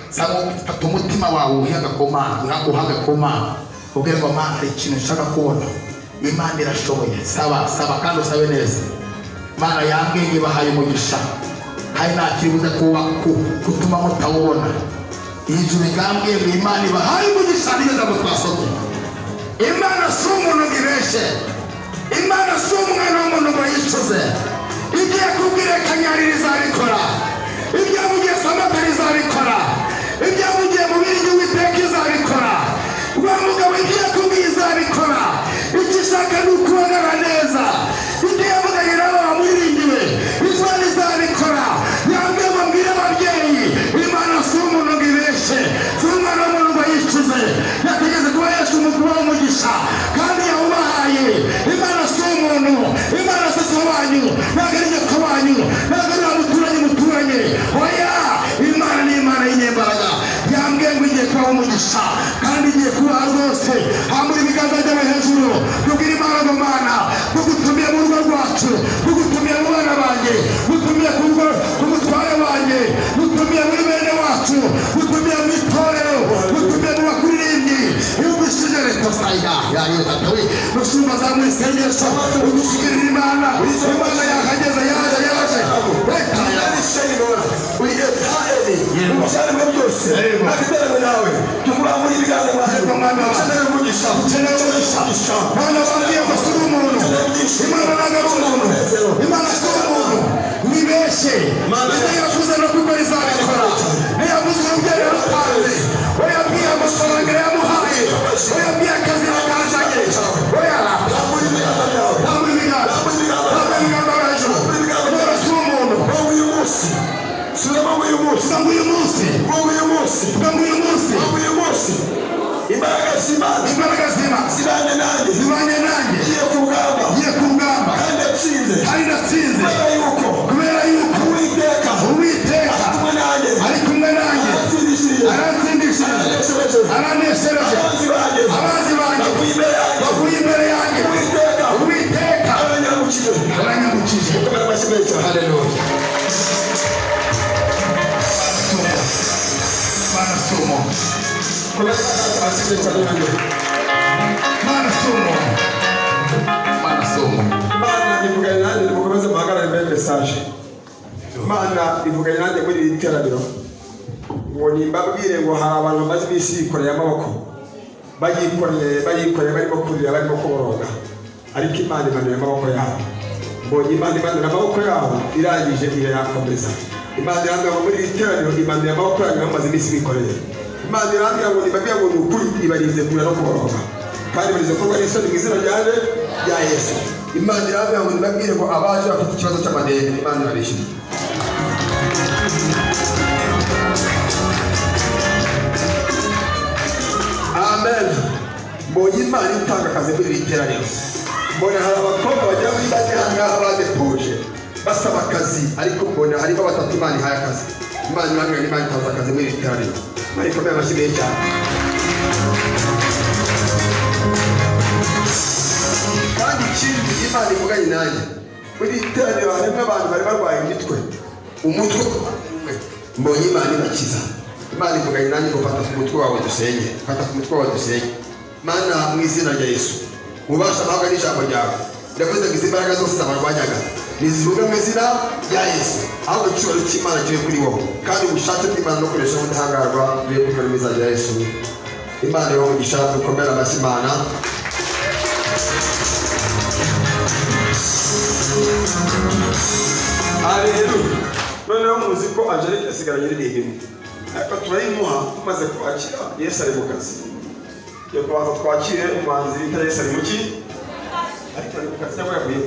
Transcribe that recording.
sabo fata umutima wawe uhiga koma uhaga koma ubwego Mana ari ikintu nshaka kubona Imana irashoboye saba kandi usabe neza Mana yambwiye bahaye umugisha hari nakibuze kuba kutuma mutawubona ijuru ngambwiye Imana ibahaye umugisha nigeza mutwasoke Imana si umuntu ngibeshe Imana si umwana w'umuntu ngo yicuze igiye kubwira kanyarira izabikora ibyamugiye samatari izabikora ibyamugiye mu birigi witeka izabikora wa mugabo igiye kubwira izabikora ikishaka ni ukubonera neza igiye mugahira bamwiringiwe Imana izabikora yambwiye ngo mbwire ababyeyi Imana si umuntu ngo ibeshe si umwana w'umuntu ngo yicuze yategeze kuba yeshwe umukuba w'umugisha kandi yawubahaye Imana si umuntu Imana si se wanyu ntabwo ari nyoko wanyu ntabwo ari muturanye oya Imana ni Imana y'inyembaraga yambwiye ngo igiye kubaho umugisha kandi igiye kubaha rwose hamuri ibiganza byawe hejuru tubwire Imana ngo Mana tugutumiye mu rugo rwacu tugutumiye mu bana banjye tugutumiye ku mutware wanjye tugutumiye muri bene wacu tugutumiye mu itorero tugutumiye mu bakuririmbyi yumvishije leta sayida yayotatawe mushumba za mu isengesho ugushikirira Imana Imana yakageza yaje reka yarishayibora uri etaeni umushari mu byose nakiteranye nawe tukurambura ibiganza mwaheko mwana ukeneye umugisha Mana bambwiye ko si umuntu Imana ntabwo ari umuntu Imana si umuntu nibeshe ibyo yavuze no gukora izabikora ntiyavuze urubyeyi yarutanze we yabwiye amafaranga yamuhaye we yabwiye akazi yakazanye oya ntabwo ibiganza hejuru Imana si umuntu imbaraga z'Imana zibanye nanjye ngiye ku rugamba kandi natsinze kubera yuko Uwiteka ari kumwe nanjye aransindishije araneshereje abanzi banjye bavuye imbere yanjye Uwiteka aranyambukije haleluya Mana sumo Mana ivuganye nanjye mukomeze muhagarare imbere message Mana ivuganye nanjye muri iri teraniro ngo nimbabwire ngo hari abantu bamaze iminsi bikoreye amaboko bayikoreye barimo kurira barimo kuboroga ariko Imana imanuye amaboko yabo mbonye Imana imanuye amaboko yabo irangije irayakomeza Imana irambwira ngo muri iri teraniro imanuye amaboko yanyu bamaze iminsi bikoreye Imana irambwira ngo nibabwira ngo ni ukuri ibarize kurira no kuboroga kandi barize kuba n'isoni mu izina rya Yesu Imana irambwira ngo nibabwire ngo abaje bafite ikibazo cy'amadeni Imana irabishyura amen mbonye Imana itanga akazi muri iri teraniro mbona hari abakobwa bagera muri bane ahangaha badepuje basaba akazi ariko mbona harimo batatu Imana ihaye akazi Imana irambwira ngo Imana itanze akazi muri iri teraniro Imana ikomeye amashyi menshi cyane kandi ikindi Imana ivuganye nanjye muri iri teraniro harimo abantu bari barwaye umutwe mbonye Imana ibakiza Imana ivuganye nanjye ngo fata ku mutwe wawe dusenge Mana mu izina rya Yesu ubasha nawe n'ijambo ryawe ndavuze ngo izi mbaraga zose zabarwanyaga nizivuge mu izina rya Yesu ahubwo icyubahiro cy'Imana kibe kuri wowe kandi ubushake bw'Imana no kuresha ubudahangarwa bibe kuri mu izina rya Yesu Imana yo umugisha dukomera amashyi Imana haleluya noneho muzi ko Angelique asigaranye n'ibihimbi ariko turayimuha tumaze kwakira Yesu ari mu kazi yo kubanza twakire umuhanzi bita Yesu ari mu ki ariko ari mu kazi cyangwa yavuye